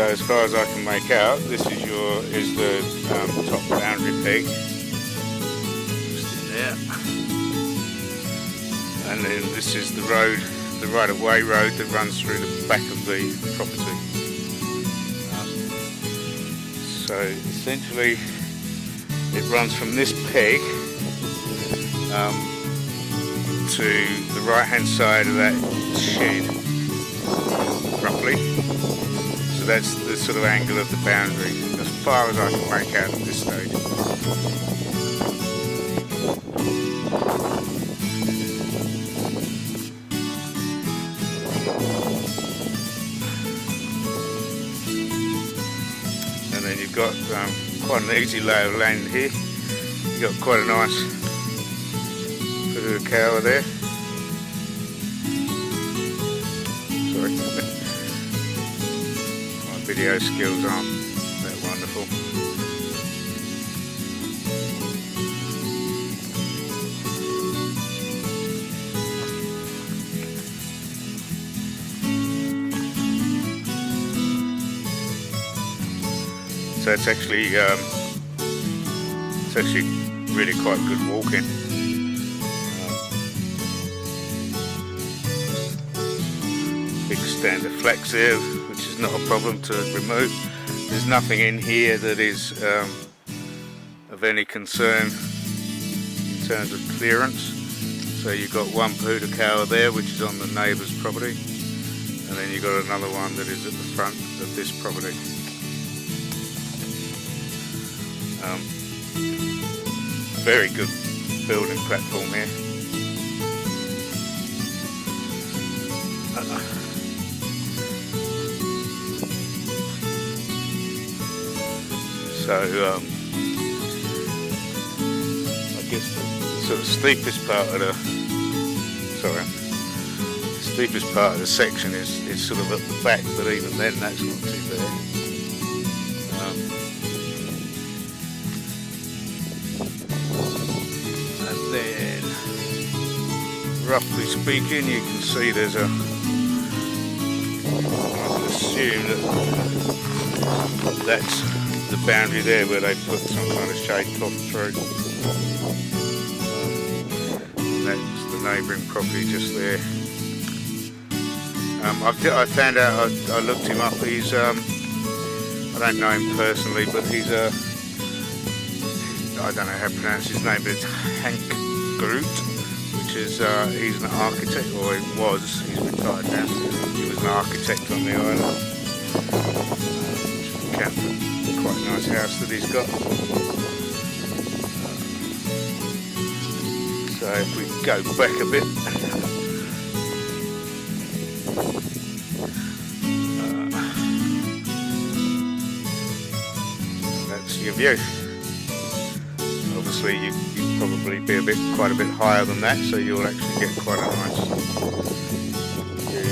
So as far as I can make out, this is the top boundary peg, just in there, and then this is the road, the right-of-way road that runs through the back of the property. So essentially, it runs from this peg to the right-hand side of that shed, roughly. So that's the sort of angle of the boundary, as far as I can make out at this stage. And then you've got quite an easy lay of land here. You've got quite a nice bit of a cow there. Sorry. Video skills aren't that wonderful. So it's actually really quite good walking. Big stand of flax there, which is not a problem to remove. There's nothing in here that is of any concern in terms of clearance. So you've got one poodle cow there, which is on the neighbour's property, and then you've got another one that is at the front of this property. Very good building platform here. So I guess the sort of steepest part of the section is sort of at the back, but even then that's not too bad. And then, roughly speaking, you can see there's a, I would assume that's the boundary there where they put some kind of shade cloth through. That's the neighbouring property just there. I found out, I looked him up, he's, I don't know him personally, but he's a, I don't know how to pronounce his name, but it's Hank Groot, which is, he's an architect, or he was, he's retired now. He was an architect on the island. Quite a nice house that he's got. So if we go back a bit, that's your view. Obviously you'd probably be quite a bit higher than that, so you'll actually get quite a nice view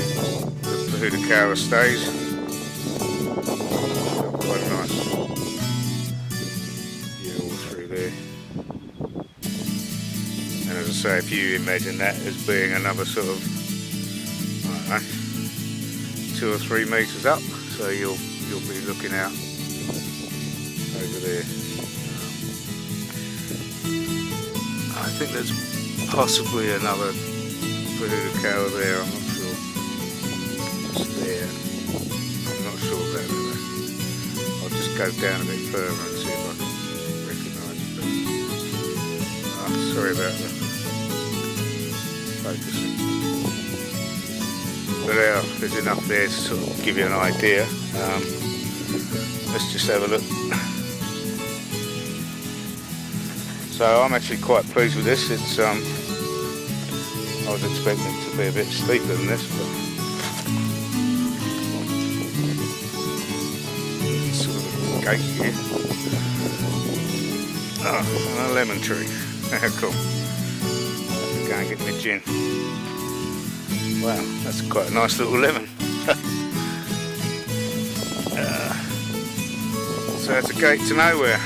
of the Hunterville stays. Quite a nice view all through there. And as I say, if you imagine that as being another sort of, I don't know, 2 or 3 metres up, so you'll be looking out over there. I think there's possibly another poodle cow there, I'm not sure. It's there. I'm not sure about it. I'll just go down a bit further and see if I can recognise it. Oh, sorry about the focusing. But there's enough there to sort of give you an idea. Let's just have a look. So I'm actually quite pleased with this. It's I was expecting it to be a bit steeper than this, but it's sort of a gate here. Oh, and a lemon tree. Cool. Go and get my gin. Wow, that's quite a nice little lemon. So it's a gate to nowhere.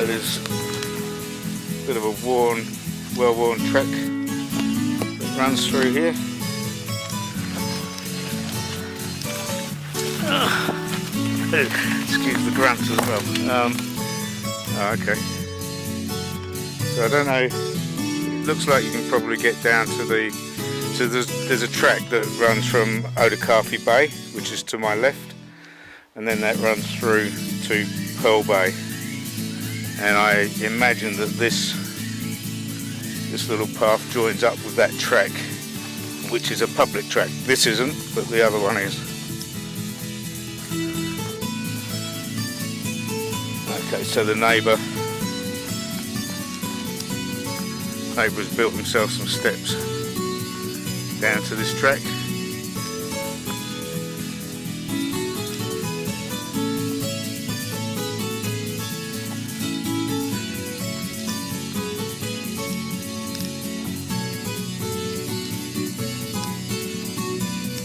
there's a bit of a well-worn track that runs through here. Excuse the grunts as well. Okay. So I don't know. It looks like you can probably get down to the. So there's a track that runs from Odakafi Bay, which is to my left, and then that runs through to Pearl Bay. And I imagine that this little path joins up with that track, which is a public track. This isn't, but the other one is. Okay, so the neighbour's built himself some steps down to this track.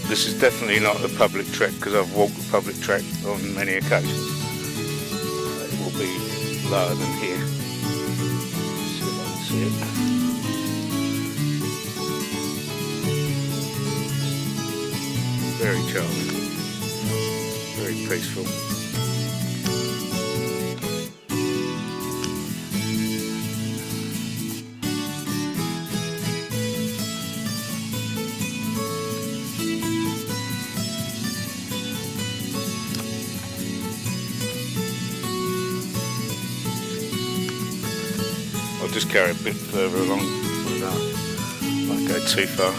This is definitely not the public track because I've walked the public track on many occasions. It will be lower than here. Let's see if I can see it. Very charming, very peaceful. I'll just carry a bit further along without, won't go too far.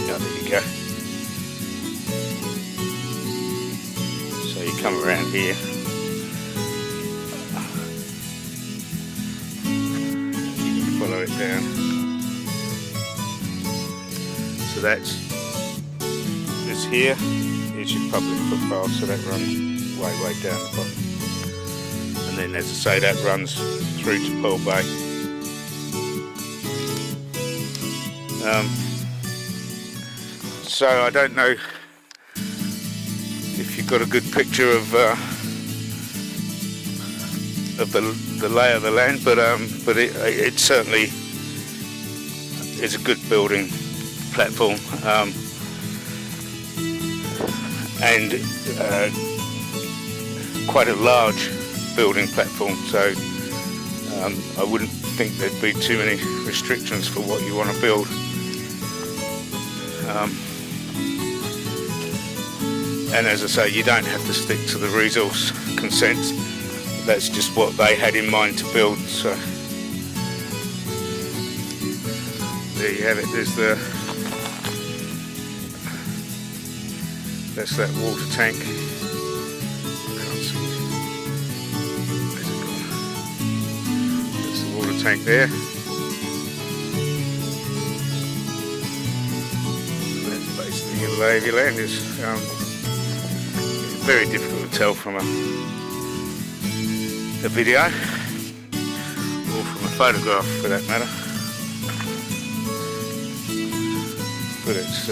Yeah, there you go. So you come around here. You can follow it down. So that's here. Here's your public footpath, so that runs way down the bottom. And then, as I say, that runs through to Pearl Bay. So I don't know if you've got a good picture of the lay of the land, but it certainly is a good building platform, and quite a large building platform, so I wouldn't think there'd be too many restrictions for what you want to build. And as I say, you don't have to stick to the resource consents. That's just what they had in mind to build. So there you have it. That's that water tank. Tank there. That's basically the lay of your land. It's very difficult to tell from a video or from a photograph, for that matter. But it's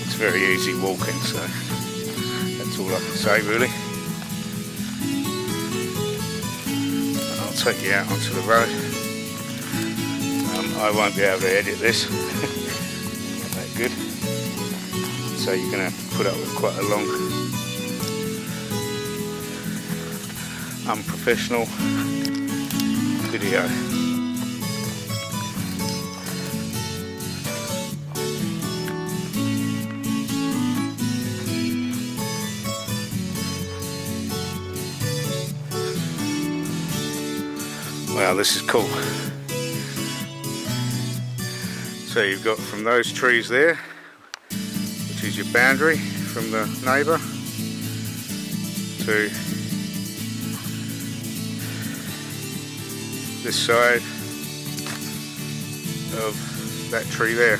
it's very easy walking, so that's all I can say really. Take you out onto the road. I won't be able to edit this. Not that good. So you're going to have to put up with quite a long, unprofessional video. Wow, this is cool. So you've got from those trees there, which is your boundary from the neighbour, to this side of that tree there.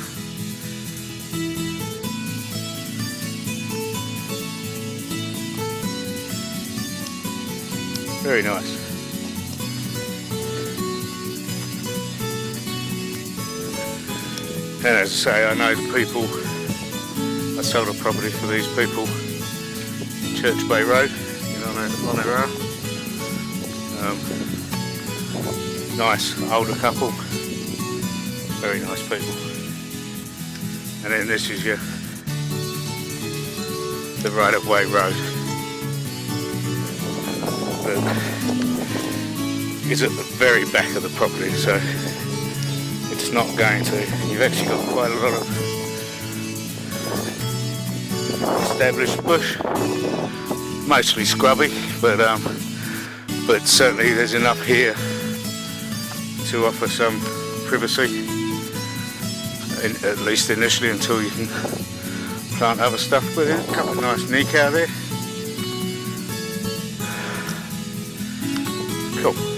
Very nice. And as I say, I know the people I sold a property for these people in Church Bay Road in Honoraa. Nice older couple, very nice people. And then this is the right of way road that is at the very back of the property, so it's not going to, you've actually got quite a lot of established bush, mostly scrubby, but certainly there's enough here to offer some privacy, at least initially, until you can plant other stuff. But there's a couple of nice neek out there. Cool.